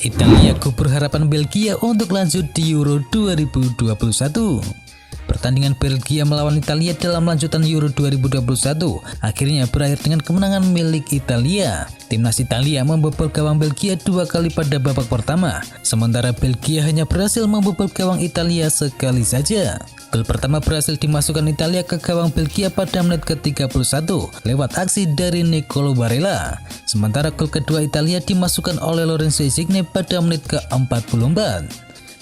Italia kubur harapan Belgia untuk lanjut di Euro 2021. Pertandingan Belgia melawan Italia dalam lanjutan Euro 2021 akhirnya berakhir dengan kemenangan milik Italia. Timnas Italia membobol gawang Belgia 2 kali pada babak pertama, sementara Belgia hanya berhasil membobol gawang Italia sekali saja. Gol pertama berhasil dimasukkan Italia ke gawang Belgia pada menit ke-31 lewat aksi dari Nicolo Barella. Sementara gol kedua Italia dimasukkan oleh Lorenzo Insigne pada menit ke-44.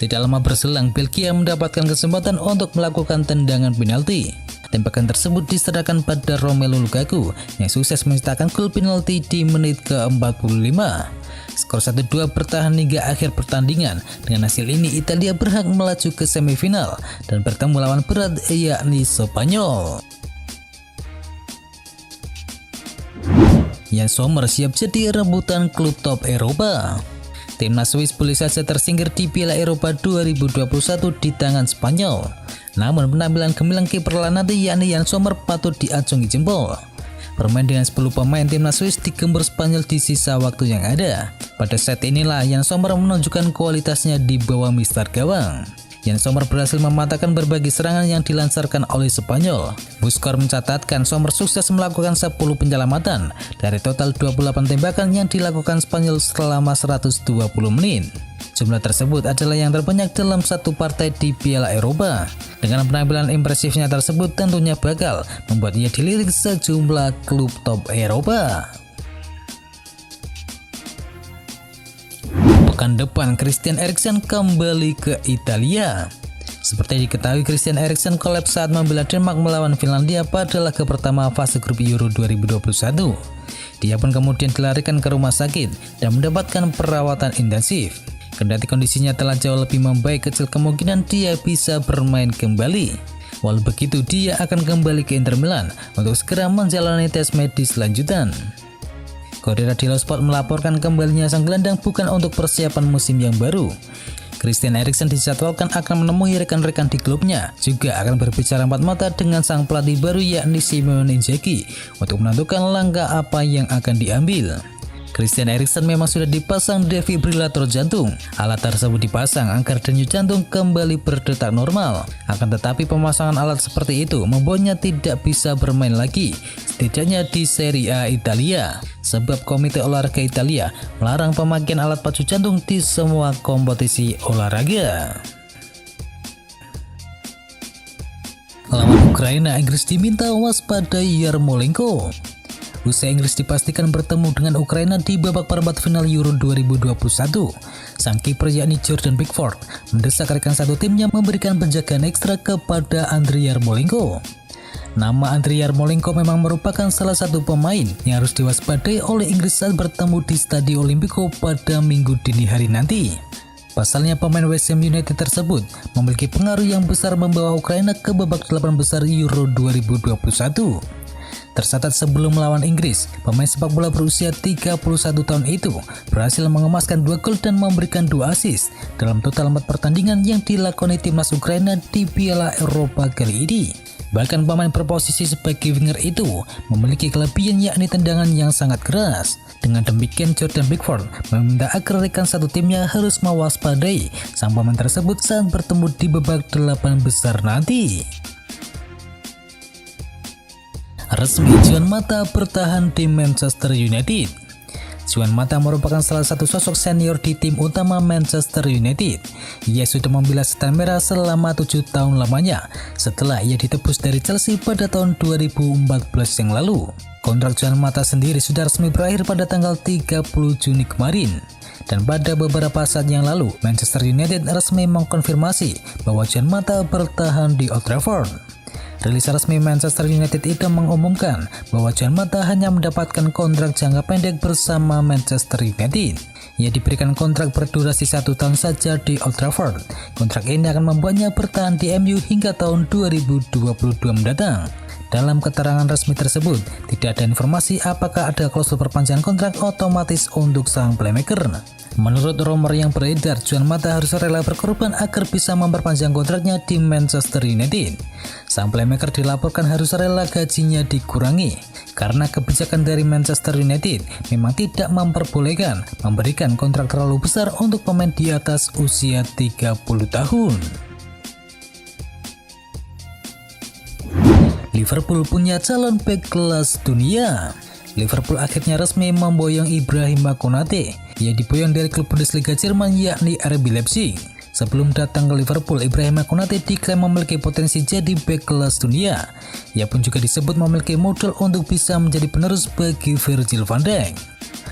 Tidak lama berselang, Belgia mendapatkan kesempatan untuk melakukan tendangan penalti. Tembakan tersebut diserahkan pada Romelu Lukaku yang sukses menciptakan gol penalti di menit ke-45. Skor 1-2 bertahan hingga akhir pertandingan. Dengan hasil ini, Italia berhak melaju ke semifinal dan bertemu lawan berat yakni Spanyol. Jan Sommer siap jadi rebutan klub top Eropa. Timnas Swiss boleh saja tersingkir di Piala Eropa 2021 di tangan Spanyol. Namun penampilan gemilang kiper Lanati yakni Jan Sommer patut diacungi jempol. Bermain dengan 10 pemain, Timnas Swiss digembur Spanyol di sisa waktu yang ada. Pada set inilah Jan Sommer menunjukkan kualitasnya di bawah mister gawang. Jan Sommer berhasil mematahkan berbagai serangan yang dilancarkan oleh Spanyol. Buskor mencatatkan Sommer sukses melakukan 10 penyelamatan dari total 28 tembakan yang dilakukan Spanyol selama 120 menit. Jumlah tersebut adalah yang terbanyak dalam satu partai di Piala Eropa. Dengan penampilan impresifnya tersebut tentunya bakal membuat ia dilirik sejumlah klub top Eropa. Pekan depan Christian Eriksen kembali ke Italia. Seperti diketahui, Christian Eriksen kolaps saat membela Denmark melawan Finlandia pada laga pertama fase grup Euro 2021. Dia pun kemudian dilarikan ke rumah sakit dan mendapatkan perawatan intensif. Kendati kondisinya telah jauh lebih membaik, kecil kemungkinan dia bisa bermain kembali. Walau begitu, dia akan kembali ke Inter Milan untuk segera menjalani tes medis lanjutan. Corriere dello Sport melaporkan kembalinya sang gelandang bukan untuk persiapan musim yang baru. Christian Eriksen dijadwalkan akan menemui rekan-rekan di klubnya, juga akan berbicara empat mata dengan sang pelatih baru yakni Simone Inzaghi untuk menentukan langkah apa yang akan diambil. Christian Eriksen memang sudah dipasang defibrilator jantung. Alat tersebut dipasang agar denyut jantung kembali berdetak normal. Akan tetapi pemasangan alat seperti itu membuatnya tidak bisa bermain lagi, setidaknya di Serie A Italia. Sebab Komite Olahraga Italia melarang pemakaian alat pacu jantung di semua kompetisi olahraga. Lawan Ukraina, Inggris diminta waspadai Yarmolenko. Usai Inggris dipastikan bertemu dengan Ukraina di babak perempat final Euro 2021, sang kiper yakni Jordan Pickford mendesak rekan satu timnya memberikan penjagaan ekstra kepada Andriy Yarmolenko. Nama Andriy Yarmolenko memang merupakan salah satu pemain yang harus diwaspadai oleh Inggris saat bertemu di Stadio Olimpico pada Minggu dini hari nanti. Pasalnya pemain West Ham United tersebut memiliki pengaruh yang besar membawa Ukraina ke babak 8 besar Euro 2021. Tercatat sebelum melawan Inggris, pemain sepak bola berusia 31 tahun itu berhasil mengemaskan 2 gol dan memberikan 2 assist dalam total 4 pertandingan yang dilakoni timnas Ukraina di Piala Eropa kali ini. Bahkan pemain berposisi sebagai winger itu memiliki kelebihan yakni tendangan yang sangat keras. Dengan demikian, Jordan Pickford meminta agar rekan satu timnya harus mewaspadai sang pemain tersebut saat bertemu di babak 8 besar nanti. Resmi, Juan Mata bertahan di Manchester United. Juan Mata merupakan salah satu sosok senior di tim utama Manchester United. Ia sudah membela setan merah selama 7 tahun lamanya setelah ia ditebus dari Chelsea pada tahun 2014 yang lalu. Kontrak Juan Mata sendiri sudah resmi berakhir pada tanggal 30 Juni kemarin. Dan pada beberapa saat yang lalu, Manchester United resmi mengkonfirmasi bahwa Juan Mata bertahan di Old Trafford. Rilis resmi Manchester United itu mengumumkan bahwa Juan Mata hanya mendapatkan kontrak jangka pendek bersama Manchester United. Ia diberikan kontrak berdurasi 1 tahun saja di Old Trafford. Kontrak ini akan membuatnya bertahan di MU hingga tahun 2022 mendatang. Dalam keterangan resmi tersebut, tidak ada informasi apakah ada klausul perpanjangan kontrak otomatis untuk sang playmaker. Menurut rumor yang beredar, Juan Mata harus rela berkorban agar bisa memperpanjang kontraknya di Manchester United. Sang playmaker dilaporkan harus rela gajinya dikurangi karena kebijakan dari Manchester United memang tidak memperbolehkan memberikan kontrak terlalu besar untuk pemain di atas usia 30 tahun. Liverpool punya calon bek kelas dunia. Liverpool akhirnya resmi memboyong Ibrahima Konate. Ia diboyong dari klub Bundesliga Jerman yakni RB Leipzig. Sebelum datang ke Liverpool, Ibrahima Konate diklaim memiliki potensi jadi bek kelas dunia. Ia pun juga disebut memiliki modal untuk bisa menjadi penerus bagi Virgil van Dijk.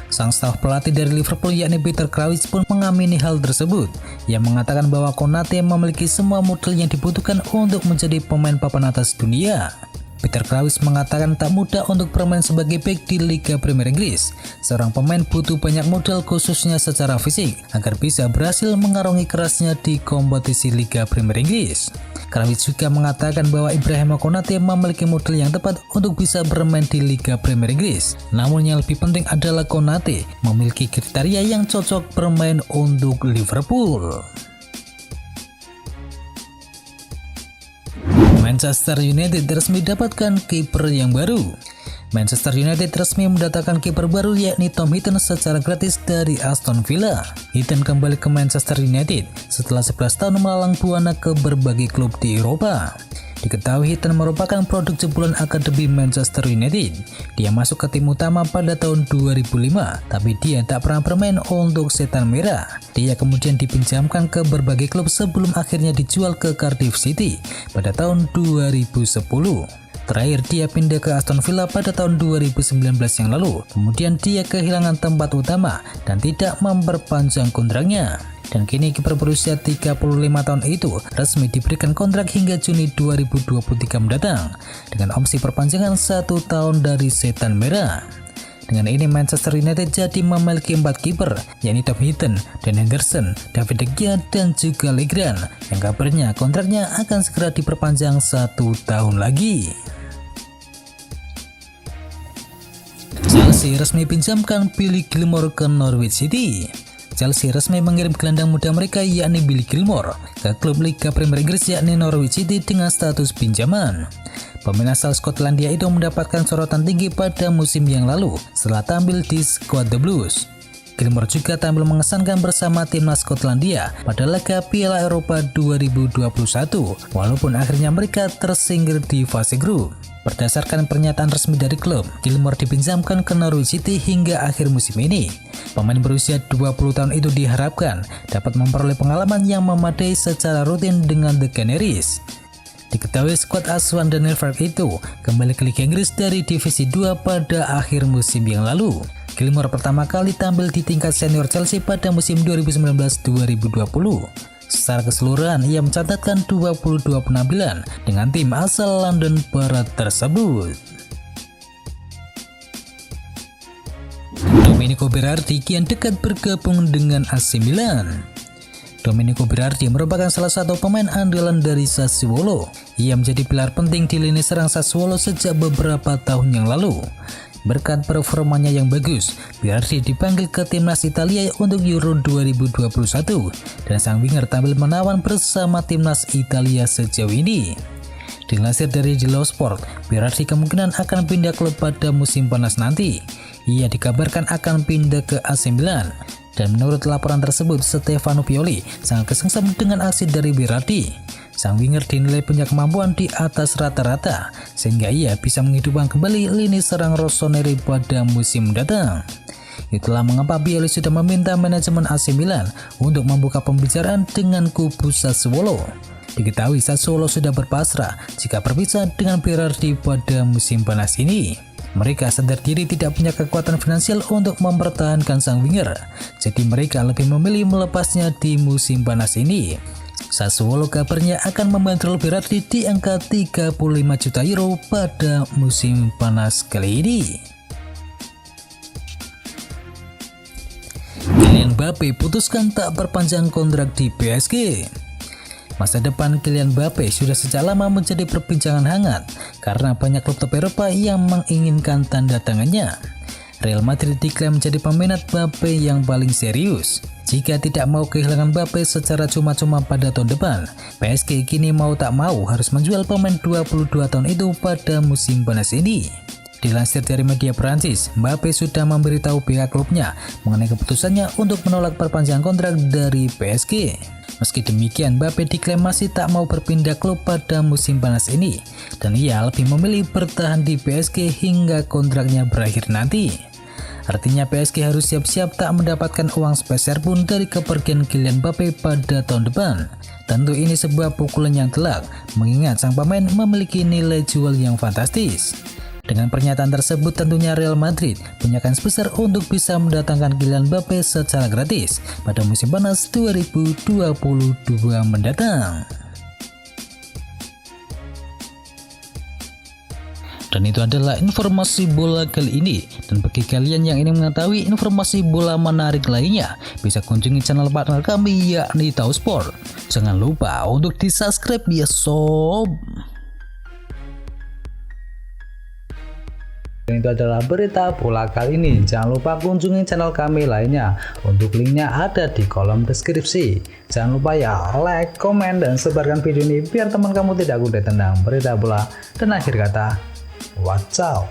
Sang staf pelatih dari Liverpool yakni Peter Krawietz pun mengamini hal tersebut. Ia mengatakan bahwa Konate memiliki semua modal yang dibutuhkan untuk menjadi pemain papan atas dunia. Peter Krawietz mengatakan tak mudah untuk bermain sebagai bek di Liga Premier Inggris. Seorang pemain butuh banyak modal khususnya secara fisik agar bisa berhasil mengarungi kerasnya di kompetisi Liga Premier Inggris. Krawietz juga mengatakan bahwa Ibrahima Konate memiliki modal yang tepat untuk bisa bermain di Liga Premier Inggris. Namun yang lebih penting adalah Konate memiliki kriteria yang cocok bermain untuk Liverpool. Manchester United resmi dapatkan kiper yang baru. Manchester United resmi mendatangkan kiper baru yakni Tom Heaton secara gratis dari Aston Villa. Heaton kembali ke Manchester United setelah 11 tahun melalang buana ke berbagai klub di Eropa. Diketahui Heaton merupakan produk jebolan akademi Manchester United. Dia masuk ke tim utama pada tahun 2005, tapi dia tak pernah bermain untuk Setan Merah. Dia kemudian dipinjamkan ke berbagai klub sebelum akhirnya dijual ke Cardiff City pada tahun 2010. Terakhir dia pindah ke Aston Villa pada tahun 2019 yang lalu. Kemudian dia kehilangan tempat utama dan tidak memperpanjang kontraknya. Dan kini kiper berusia 35 tahun itu resmi diberikan kontrak hingga Juni 2023 mendatang dengan opsi perpanjangan 1 tahun dari Setan Merah. Dengan ini Manchester United jadi memiliki 4 kiper, yakni Tom Heaton, Dan Henderson, David De Gea, dan juga Legrand, yang kabarnya kontraknya akan segera diperpanjang 1 tahun lagi. Chelsea resmi pinjamkan Billy Gilmour ke Norwich City. Chelsea resmi mengirim gelandang muda mereka yakni Billy Gilmour ke klub Liga Premier Inggris yakni Norwich City dengan status pinjaman. Pemain asal Skotlandia itu mendapatkan sorotan tinggi pada musim yang lalu setelah tampil di skuad The Blues. Gilmour juga tampil mengesankan bersama timnas Skotlandia pada laga Piala Eropa 2021 walaupun akhirnya mereka tersingkir di fase grup. Berdasarkan pernyataan resmi dari klub, Gilmour dipinjamkan ke Norwich City hingga akhir musim ini. Pemain berusia 20 tahun itu diharapkan dapat memperoleh pengalaman yang memadai secara rutin dengan The Canaries. Diketahui skuad asuhan Daniel Farke itu kembali ke Liga Inggris dari Divisi 2 pada akhir musim yang lalu. Gilmour pertama kali tampil di tingkat senior Chelsea pada musim 2019-2020. Secara keseluruhan, ia mencatatkan 22 penampilan dengan tim asal London Barat tersebut. Domenico Berardi kian dekat bergabung dengan AC Milan. Domenico Berardi merupakan salah satu pemain andalan dari Sassuolo. Ia menjadi pilar penting di lini serang Sassuolo sejak beberapa tahun yang lalu. Berkat performanya yang bagus, Berardi dipanggil ke timnas Italia untuk Euro 2021 dan sang winger tampil menawan bersama timnas Italia sejauh ini. Dilansir dari Jello Sport, Berardi kemungkinan akan pindah klub pada musim panas nanti. Ia dikabarkan akan pindah ke AC Milan. Dan menurut laporan tersebut, Stefano Pioli sangat kesengsem dengan aksi dari Berardi. Sang winger dinilai punya kemampuan di atas rata-rata, sehingga ia bisa menghidupkan kembali lini serang Rossoneri pada musim mendatang. Itulah mengapa Pioli sudah meminta manajemen AC Milan untuk membuka pembicaraan dengan kubu Sassuolo. Diketahui Sassuolo sudah berpasrah jika berpisah dengan Berardi pada musim panas ini. Mereka sadar diri tidak punya kekuatan finansial untuk mempertahankan sang winger, jadi mereka lebih memilih melepasnya di musim panas ini. Sassuolo kabarnya akan membandrol Berardi di angka 35 juta euro pada musim panas kali ini. Kylian Mbappe putuskan tak perpanjang kontrak di PSG. Masa depan Kylian Mbappe sudah sejak lama menjadi perbincangan hangat karena banyak klub top Eropa yang menginginkan tanda tangannya. Real Madrid diklaim menjadi peminat Mbappe yang paling serius. Jika tidak mau kehilangan Mbappe secara cuma-cuma pada tahun depan, PSG kini mau tak mau harus menjual pemain 22 tahun itu pada musim panas ini. Dilansir dari media Prancis, Mbappe sudah memberitahu pihak klubnya mengenai keputusannya untuk menolak perpanjangan kontrak dari PSG. Meski demikian, Mbappe diklaim masih tak mau berpindah klub pada musim panas ini, dan ia lebih memilih bertahan di PSG hingga kontraknya berakhir nanti. Artinya PSG harus siap-siap tak mendapatkan uang sepeser pun dari kepergian Kylian Mbappe pada tahun depan. Tentu ini sebuah pukulan yang telak, mengingat sang pemain memiliki nilai jual yang fantastis. Dengan pernyataan tersebut tentunya Real Madrid punya kans besar untuk bisa mendatangkan Kylian Mbappe secara gratis pada musim panas 2022 mendatang. Dan itu adalah informasi bola kali ini. Dan bagi kalian yang ingin mengetahui informasi bola menarik lainnya, bisa kunjungi channel partner kami yakni Tahu Sport. Jangan lupa untuk di subscribe ya sob. Dan itu adalah berita bola kali ini. Jangan lupa kunjungi channel kami lainnya. Untuk linknya ada di kolom deskripsi. Jangan lupa ya like, komen, dan sebarkan video ini biar teman kamu tidak kudet tentang berita bola. Dan akhir kata, watch out.